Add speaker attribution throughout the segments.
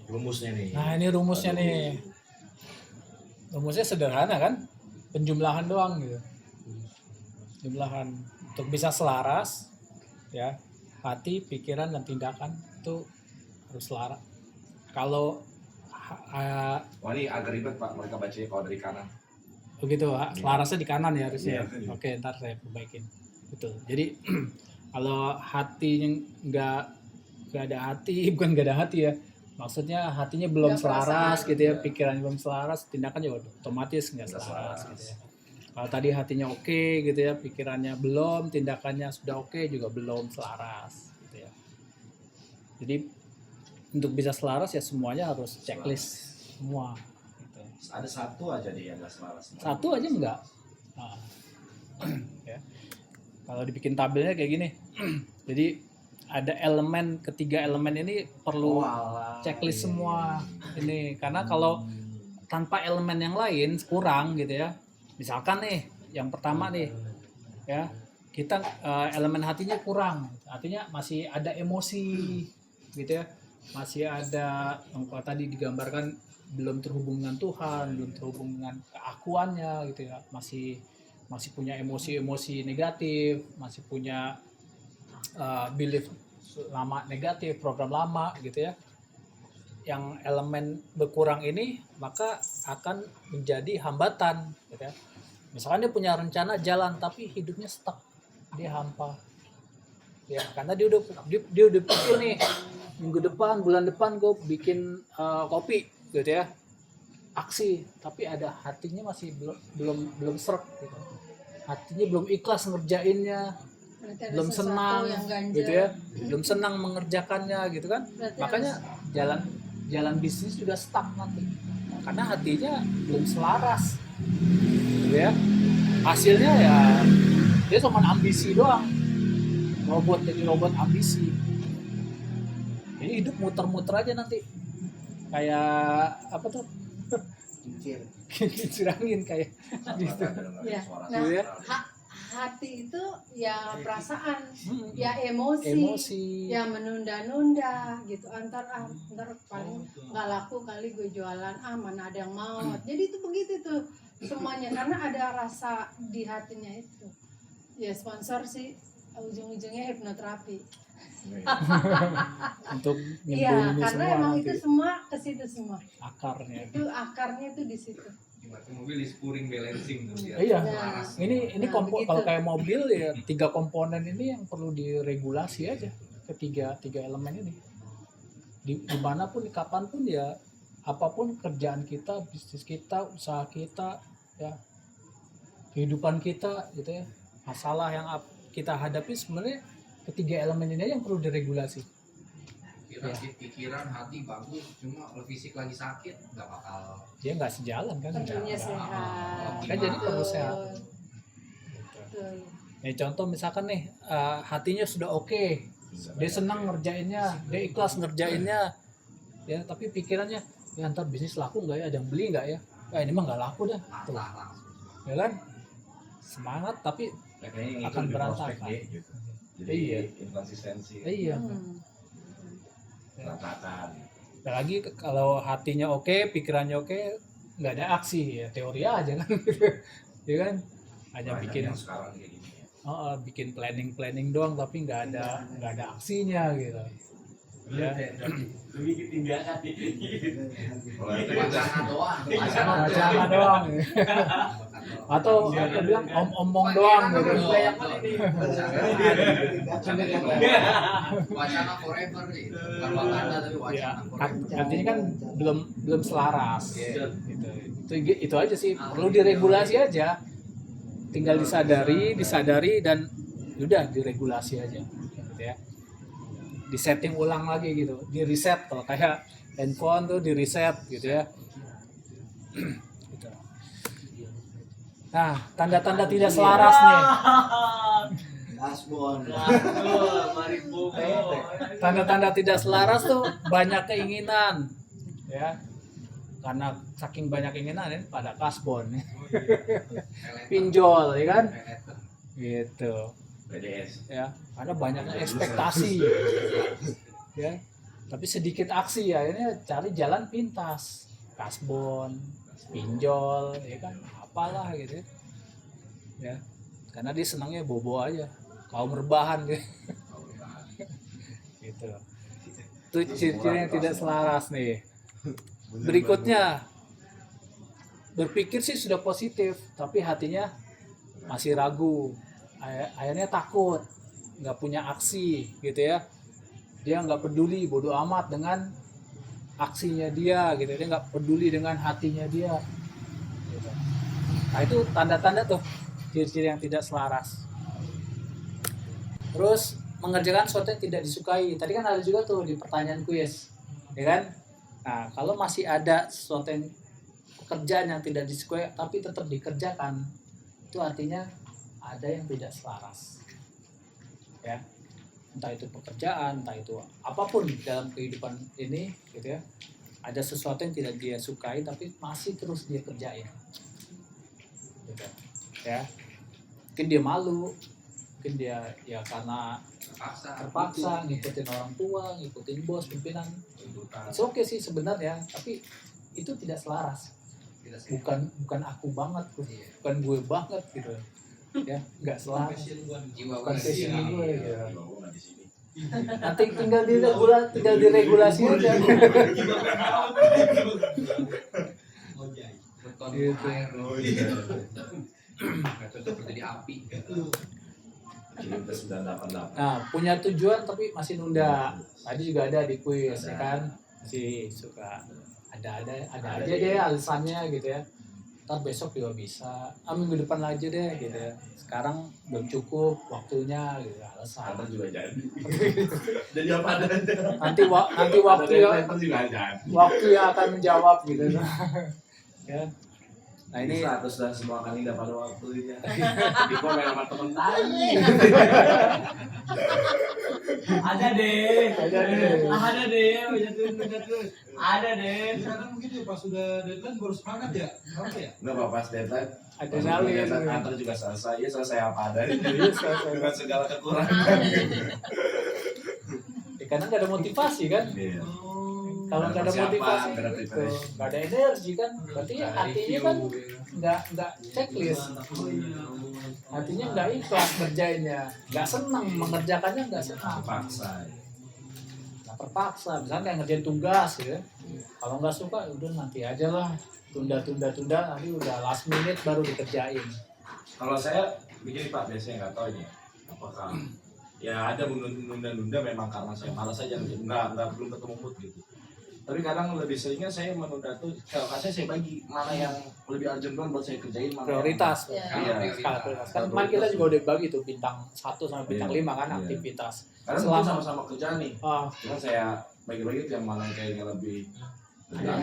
Speaker 1: Rumusnya nih.
Speaker 2: Nah ini rumusnya nih. Rumusnya sederhana kan? Penjumlahan doang gitu. Jumlahan untuk bisa selaras ya, hati, pikiran dan tindakan itu harus selaras. Kalau
Speaker 1: Wah ini agak ribet Pak, mereka bacanya kalau dari kanan.
Speaker 2: begitu, selarasnya di kanan ya harusnya.
Speaker 1: Iya.
Speaker 2: Oke, ntar saya perbaikin. Betul. Jadi kalau hatinya nggak ada hati, bukan nggak ada hati ya. Maksudnya hatinya belum
Speaker 3: Nggak
Speaker 2: selaras
Speaker 3: perasaan.
Speaker 2: gitu ya, pikirannya belum selaras, tindakan juga otomatis nggak selaras gitu ya. Kalau tadi hatinya oke gitu ya, pikirannya belum, tindakannya sudah oke juga belum selaras gitu ya. Jadi untuk bisa selaras ya semuanya harus checklist semua. Gitu.
Speaker 1: Ada satu aja nih yang nggak selaras.
Speaker 2: Satu aja enggak. Nah, ya. Kalau dibikin tabelnya kayak gini, jadi ada elemen, ketiga elemen ini perlu checklist semua ini, karena kalau tanpa elemen yang lain kurang gitu ya. Misalkan nih yang pertama nih ya, kita elemen hatinya kurang, artinya masih ada emosi gitu ya, masih ada yang tadi digambarkan belum terhubung dengan Tuhan, belum terhubung dengan keakuannya gitu ya, masih punya emosi-emosi negatif, masih punya belief lama negatif, program lama gitu ya. Yang elemen berkurang ini maka akan menjadi hambatan gitu ya. Misalkan dia punya rencana jalan tapi hidupnya stuck, dia hampa ya, karena dia udah pikir nih minggu depan, bulan depan gue bikin kopi gitu ya, aksi, tapi ada hatinya masih belum serk gitu, hatinya belum ikhlas ngerjainnya, belum senang gitu ya, belum senang mengerjakannya gitu kan.
Speaker 3: Berarti
Speaker 2: Makanya jalan bisnis juga stuck nanti karena hatinya belum selaras gitu ya. Hasilnya ya dia cuma ambisi doang, jadi robot ambisi. Jadi hidup muter-muter aja nanti kayak apa tuh, kincir angin kayak gitu.
Speaker 3: Ya.
Speaker 2: Nah,
Speaker 3: Nah, hati itu ya perasaan, ya emosi, ya menunda-nunda gitu. Antar paling nggak laku kali gue jualan, mana ada yang mau. Jadi itu begitu tuh semuanya, karena ada rasa di hatinya itu. Ya sponsor sih ujung-ujungnya hipnoterapi.
Speaker 2: Untuk
Speaker 3: Iya,
Speaker 2: nyembuhin
Speaker 3: karena
Speaker 2: semua
Speaker 3: emang
Speaker 2: nanti
Speaker 3: itu semua ke situ semua.
Speaker 2: akarnya.
Speaker 3: Itu akarnya itu di situ.
Speaker 4: Mobil di spuring balancing tuh dia.
Speaker 2: Iya.
Speaker 3: Nah,
Speaker 2: Ini
Speaker 3: nah, begitu.
Speaker 2: kalau kayak mobil ya 3 komponen ini yang perlu diregulasi aja, tiga elemen ini. Dimanapun, kapanpun ya, apapun kerjaan kita, bisnis kita, usaha kita, ya kehidupan kita gitu ya, masalah yang kita hadapi sebenarnya ketiga elemen ini aja yang perlu diregulasi.
Speaker 4: Pikiran, hati bagus, cuma kalau fisik lagi sakit nggak bakal.
Speaker 2: Dia nggak sejalan kan?
Speaker 3: Perlunya sehat.
Speaker 2: Kan jadi perlu
Speaker 3: Betul.
Speaker 2: sehat.
Speaker 3: Betul.
Speaker 2: Ya contoh misalkan nih hatinya sudah oke, dia senang ngerjainnya, dia ikhlas ngerjainnya, ya tapi pikirannya ya ntar bisnis laku nggak ya, ada yang beli nggak ya, ini mah nggak laku dah, tuh, ya kan, semangat tapi akan berantakan.
Speaker 1: Gitu. Jadi
Speaker 2: Iya.
Speaker 1: inkonsistensi.
Speaker 2: Iya.
Speaker 1: Berantakan.
Speaker 2: Apalagi kalau hatinya oke, pikirannya oke, nggak ada aksi ya teori aja kan, ya kan, hanya
Speaker 1: Banyak
Speaker 2: bikin
Speaker 1: yang sekarang kayak gini ya.
Speaker 2: bikin planning doang tapi nggak ada aksinya gitu. Ya.
Speaker 5: Lebih ketinggalan.
Speaker 4: Wacana doang.
Speaker 2: Wacana doang. Atau bilang omong doang gitu.
Speaker 4: Wacana forever nih. Bukan wacana tapi
Speaker 2: Ya,
Speaker 4: wacana forever.
Speaker 2: artinya kan belum selaras. Gitu. Itu aja sih, perlu diregulasi aja. Tinggal disadari dan udah diregulasi aja gitu ya. Disetting ulang lagi gitu, di reset, kalau kayak handphone tuh di reset gitu ya. Gitu. Nah, tanda-tanda tidak selaras nih.
Speaker 5: Asbon.
Speaker 4: Mari
Speaker 2: Tanda-tanda tidak selaras tuh banyak keinginan ya, karena saking banyak keinginan ini pada kasbon, pinjol ya kan, gitu
Speaker 1: PDS.
Speaker 2: ya, ada banyaknya ekspektasi ya, tapi sedikit aksi, akhirnya cari jalan pintas, kasbon, pinjol, ya kan, apalah gitu ya, karena dia senangnya bobo aja, kaum rebahan gitu. Gitu. Itu ciri-ciri yang tidak selaras nih. Berikutnya, berpikir sih sudah positif, tapi hatinya masih ragu, akhirnya takut, nggak punya aksi gitu ya. Dia nggak peduli, bodoh amat dengan aksinya dia gitu, dia nggak peduli dengan hatinya dia gitu. Nah itu tanda-tanda tuh ciri-ciri yang tidak selaras. Terus mengerjakan sesuatu yang tidak disukai, tadi kan ada juga tuh di pertanyaan kuis, ya kan. Nah kalau masih ada sesuatu yang pekerjaan yang tidak disukai tapi tetap dikerjakan, itu artinya ada yang tidak selaras ya, entah itu pekerjaan, entah itu apapun dalam kehidupan ini gitu ya, ada sesuatu yang tidak dia sukai tapi masih terus dia kerjain gitu ya. Mungkin dia malu, mungkin dia ya karena terpaksa ngikutin orang tua, ngikutin bos, pimpinan. It's okay sih sebenarnya, tapi itu tidak selaras. Bukan aku banget, bukan gue banget gitu ya, nggak selaras, bukan passion gue ya. Nanti tinggal diregulasi aja gitu.
Speaker 4: Cocok jadi api.
Speaker 2: Nah punya tujuan tapi masih nunda, tadi juga ada di kuis ya kan, masih suka ada aja deh alasannya gitu ya, ntar besok juga bisa, minggu depan aja deh gitu ya, sekarang belum cukup waktunya gitu, alasan.
Speaker 1: Ada juga jadi apa adanya.
Speaker 2: Nanti waktu yang akan menjawab gitu ya. Nah ini
Speaker 1: sudah semua kali nggak pada waktunya. Di komen sama temen tadi.
Speaker 5: Ada deh.
Speaker 2: ada nih.
Speaker 5: Ada deh. Ada deh.
Speaker 6: Kadang mungkin ya pas sudah deadline baru semangat ya. Apa ya?
Speaker 1: Nggak apa pas deadline.
Speaker 2: Ada nyali
Speaker 1: Kantor juga selesai. Ya selesai apa adanya.
Speaker 2: selesai.
Speaker 1: Dengan segala kekurangan.
Speaker 2: Karena nggak ada motivasi kan.
Speaker 1: Iya.
Speaker 2: Kalau nggak ada motivasi gitu, nggak ada energi kan, berarti ya hatinya kan nggak checklist, hatinya nggak ikhlas kerjainnya, nggak senang mengerjakannya, nggak senang, terpaksa, misalnya kayak ngerjain tugas ya, kalau nggak suka udah nanti aja lah, tunda, nanti udah last minute baru dikerjain.
Speaker 1: Kalau saya begini Pak, biasanya nggak tahu ini apakah ya ada nunda memang karena saya malas aja, nggak belum ketemu mood gitu. Tapi kadang lebih seringnya saya menunda tuh, kalau saya bagi mana yang lebih urgent buat saya kerjain, mana
Speaker 2: prioritas.
Speaker 1: Iya.
Speaker 2: Skala prioritas. Kan kemarin kita juga udah bagi tuh bintang 1 sampai bintang 5 kan aktivitas.
Speaker 1: Karena itu sama-sama kerjaan nih.
Speaker 2: Ah,
Speaker 1: Cuma saya bagi-bagi yang mana kayaknya lebih
Speaker 3: Iya.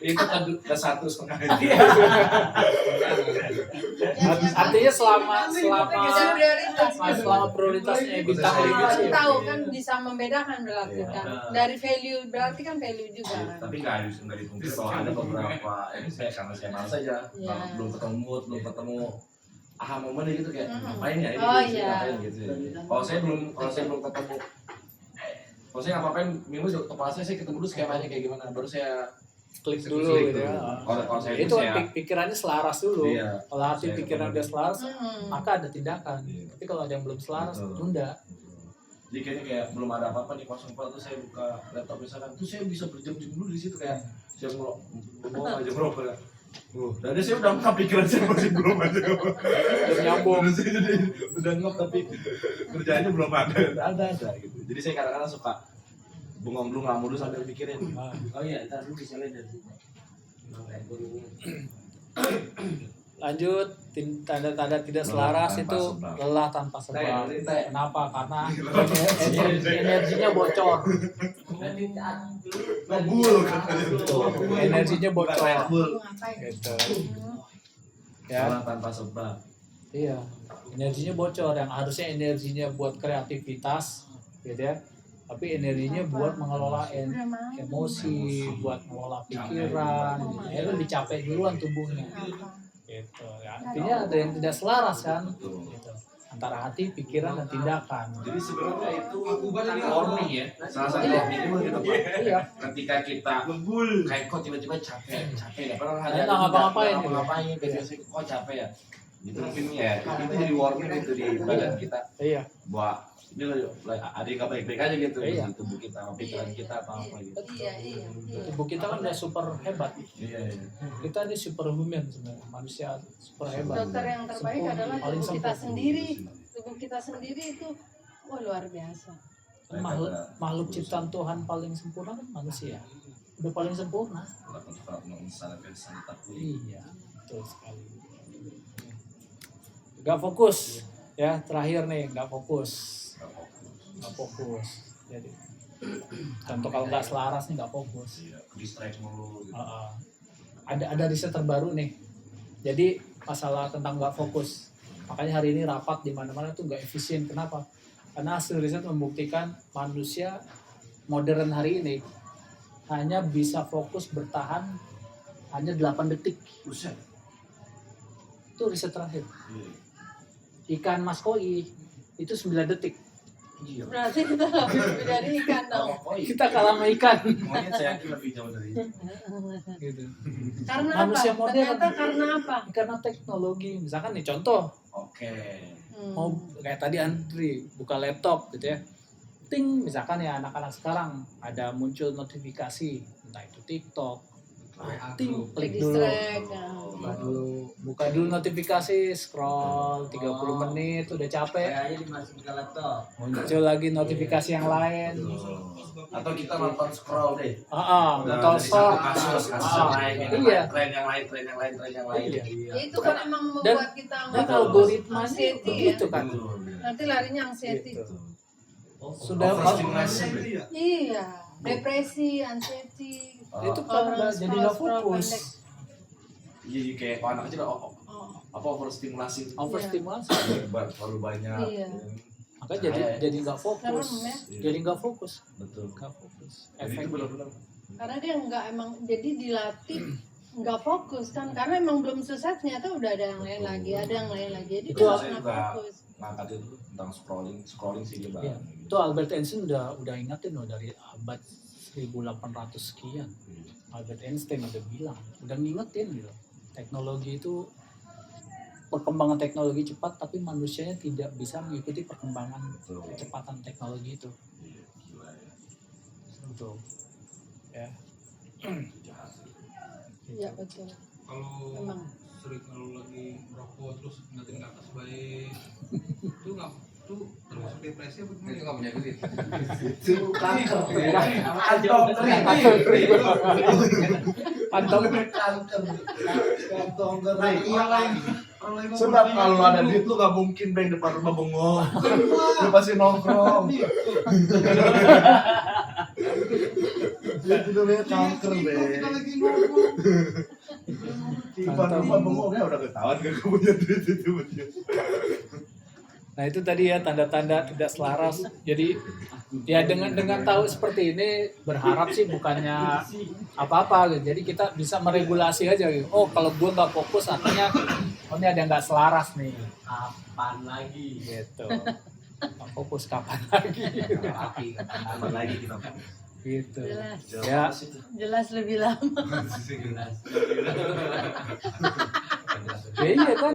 Speaker 1: itu kan ke 1,5.
Speaker 2: artinya selama
Speaker 3: prioritas.
Speaker 2: prioritasnya bintang
Speaker 3: Kalau
Speaker 2: 5 sih.
Speaker 3: tahu kan bisa membedakan berarti kan. Dari value berarti kan value juga kan.
Speaker 1: Tapi nggak dipungkiri bahwa ada beberapa ini karena saya malas aja,
Speaker 3: Iya.
Speaker 1: belum ketemu aha momen gitu kayak ngapain ya ini
Speaker 3: Oh,
Speaker 1: gitu,
Speaker 3: iya.
Speaker 1: ngapain gitu. Kalau saya belum ketemu, kalau saya ngapain minggu kepala saya ketemu dulu skemanya kayak gimana, baru saya
Speaker 2: Klik dulu gitu ya.
Speaker 1: Kalau saya
Speaker 2: Itu kan pikirannya selaras dulu.
Speaker 1: Iya.
Speaker 2: Kalau hati
Speaker 1: Saya
Speaker 2: pikiran udah selaras, maka ada tindakan.
Speaker 1: Iya.
Speaker 2: Tapi kalau ada yang belum selaras,
Speaker 1: Betul.
Speaker 2: tunda.
Speaker 1: Jadi kayaknya kayak belum ada apa-apa nih kosong tuh saya buka laptop misalkan, tuh saya bisa berjam-jam dulu di situ kayak saya mau aja bro. Dan saya udah ngap pikiran saya masih belum aja.
Speaker 2: Udah nyambung.
Speaker 1: Udah ngap tapi kerjaannya belum ada gitu. Jadi saya kadang-kadang suka bengong dulu ngelamun dulu sambil mikirin.
Speaker 5: Oh iya, ntar lu bisa lihat dari situ.
Speaker 2: Lanjut, tanda-tanda tidak selaras itu lelah tanpa sebab. Kenapa? Karena energinya bocor. Energinya bocor. Gitu. Ya.
Speaker 1: Lelah tanpa sebab.
Speaker 2: Iya. Energinya bocor, yang harusnya energinya buat kreativitas, gitu ya. Tapi energinya buat mengelola emosi, buat mengelola pikiran. Ya lebih capek duluan tubuhnya. Gitu ya, artinya ada yang tidak selaras kan gitu. antara hati, pikiran, dan tindakan.
Speaker 1: Jadi sebenarnya itu
Speaker 6: Aku balik nih.
Speaker 1: warning ya. Salah satu warning itu gitu Pak.
Speaker 2: Iya.
Speaker 1: Ketika kita kayak kok tiba-tiba capek ya. Padahal hari
Speaker 2: Nggak ngapa-ngapain gitu.
Speaker 1: ngapain biasanya kok capek ya. Gitu mungkin ya. Itu jadi warning itu di badan kita.
Speaker 2: Iya.
Speaker 1: Bahwa ini ada yang nggak baik-baik aja gitu
Speaker 2: Iya.
Speaker 1: di tubuh kita, pikiran kita atau apa gitu.
Speaker 3: Iya.
Speaker 2: Tubuh kita kan udah super hebat.
Speaker 1: Iya.
Speaker 2: Kita ini superhuman sebenarnya, manusia super hebat.
Speaker 3: Dokter yang terbaik
Speaker 2: Sempurna,
Speaker 3: adalah
Speaker 2: paling
Speaker 3: tubuh kita
Speaker 2: sempurna.
Speaker 3: sendiri. Tubuh kita sendiri itu luar biasa.
Speaker 2: Makhluk ciptaan Tuhan paling sempurna kan manusia. Udah paling sempurna. Iya, betul sekali. Gak fokus, ya terakhir nih, gak fokus. Jadi contoh kalau nggak selaras nih nggak fokus.
Speaker 1: Iya, distract mulu gitu.
Speaker 2: Ada riset terbaru nih. Jadi masalah tentang nggak fokus. Makanya hari ini rapat di mana-mana tuh nggak efisien. Kenapa? Karena hasil riset membuktikan manusia modern hari ini hanya bisa fokus bertahan hanya 8 detik.
Speaker 1: Buset.
Speaker 2: Itu riset terakhir.
Speaker 1: Iya.
Speaker 2: Ikan mas koi itu 9 detik.
Speaker 1: Iya.
Speaker 3: Berarti kita lebih dari ikan dong.
Speaker 2: Kita kalah sama ikan.
Speaker 1: Monyet saya yakin lebih jauh dari itu.
Speaker 2: Gitu.
Speaker 3: Karena
Speaker 2: Manusia
Speaker 3: apa?
Speaker 2: modern.
Speaker 3: Ternyata karena apa?
Speaker 2: Karena teknologi. Misalkan nih contoh,
Speaker 1: Oke.
Speaker 2: mau kayak tadi Andri buka laptop gitu ya. Ting, misalkan ya anak-anak sekarang ada muncul notifikasi, entah itu TikTok. Ting, klik dulu.
Speaker 3: Distract, ya.
Speaker 2: Buka dulu notifikasi, scroll 30 menit, udah capek.
Speaker 5: Kayaknya dimasukin ke laptop.
Speaker 2: Muncul lagi notifikasi yang lain.
Speaker 1: Atau kita nonton scroll deh.
Speaker 2: Nonton short.
Speaker 1: kasus lain,
Speaker 2: Iya.
Speaker 1: tren yang lain.
Speaker 2: Iya.
Speaker 3: Ya, itu kan emang membuat kita
Speaker 2: Dan
Speaker 3: nggak
Speaker 2: algoritma
Speaker 3: anxiety ya.
Speaker 2: begitu kan.
Speaker 3: Nanti larinya anxiety.
Speaker 2: Gitu. Sudah
Speaker 1: Overstimulasi.
Speaker 3: Iya, depresi, anxiety.
Speaker 2: itu kan udah jadi nggak fokus.
Speaker 1: Iya, kayak kalau anak kecil
Speaker 3: Oh,
Speaker 1: apa overstimulasi.
Speaker 2: Overstimulasi.
Speaker 1: Terlalu banyak.
Speaker 3: Iya.
Speaker 2: Maka jadi nggak fokus.
Speaker 3: Serem ya.
Speaker 2: Jadi nggak fokus.
Speaker 1: Betul.
Speaker 2: Nggak fokus.
Speaker 1: Jadi itu
Speaker 2: Efeknya.
Speaker 1: benar-benar.
Speaker 3: Karena dia nggak emang jadi dilatih nggak fokus kan, karena emang belum selesai ternyata udah ada yang lain lagi, jadi
Speaker 2: Itu
Speaker 3: dia
Speaker 1: saya
Speaker 3: nggak
Speaker 1: juga
Speaker 3: fokus.
Speaker 1: ngangkat itu tentang scrolling sih dia
Speaker 2: Iya.
Speaker 1: banget.
Speaker 2: Itu Albert Einstein udah ingatin loh dari abad 1800 sekian. Albert Einstein udah bilang, udah ngingetin gitu. Teknologi itu perkembangan teknologi cepat tapi manusianya tidak bisa mengikuti perkembangan
Speaker 1: Betul.
Speaker 2: kecepatan teknologi itu.
Speaker 1: Iya, gila ya.
Speaker 2: Betul. Ya.
Speaker 1: Jahat.
Speaker 3: Iya betul.
Speaker 6: Kalau
Speaker 3: Emang.
Speaker 6: sering kalau lagi merokok terus ngeliatin ke atas baik, itu nggak itu termasuk depresi apa gimana?
Speaker 4: Itu nggak punya duit.
Speaker 1: Itu kanker.
Speaker 5: Kantong
Speaker 2: Pantong
Speaker 1: Kantong
Speaker 6: Nah, iya lain. Orang lain ngomong
Speaker 1: Sebab
Speaker 6: kayak
Speaker 1: kalau
Speaker 6: gitu.
Speaker 1: ada duit lu gak mungkin bang depan rumah bengong. Lu pasti nongkrong. Itu namanya kanker
Speaker 6: Kita
Speaker 1: bang.
Speaker 6: lagi ngomong.
Speaker 1: Di depan rumah bengongnya udah ketahuan gak punya duit itu.
Speaker 2: Nah itu tadi ya tanda-tanda tidak selaras. Jadi ya dengan tahu seperti ini berharap sih bukannya apa-apa gitu. Jadi kita bisa meregulasi aja gitu. Oh kalau gue nggak fokus artinya oh ini ada yang nggak selaras nih.
Speaker 5: Kapan lagi?
Speaker 2: Gitu. Nggak fokus kapan lagi?
Speaker 1: Kapan lagi kita?
Speaker 2: Gitu.
Speaker 3: Jelas,
Speaker 2: Ya
Speaker 3: jelas lebih lama.
Speaker 2: ya iya kan.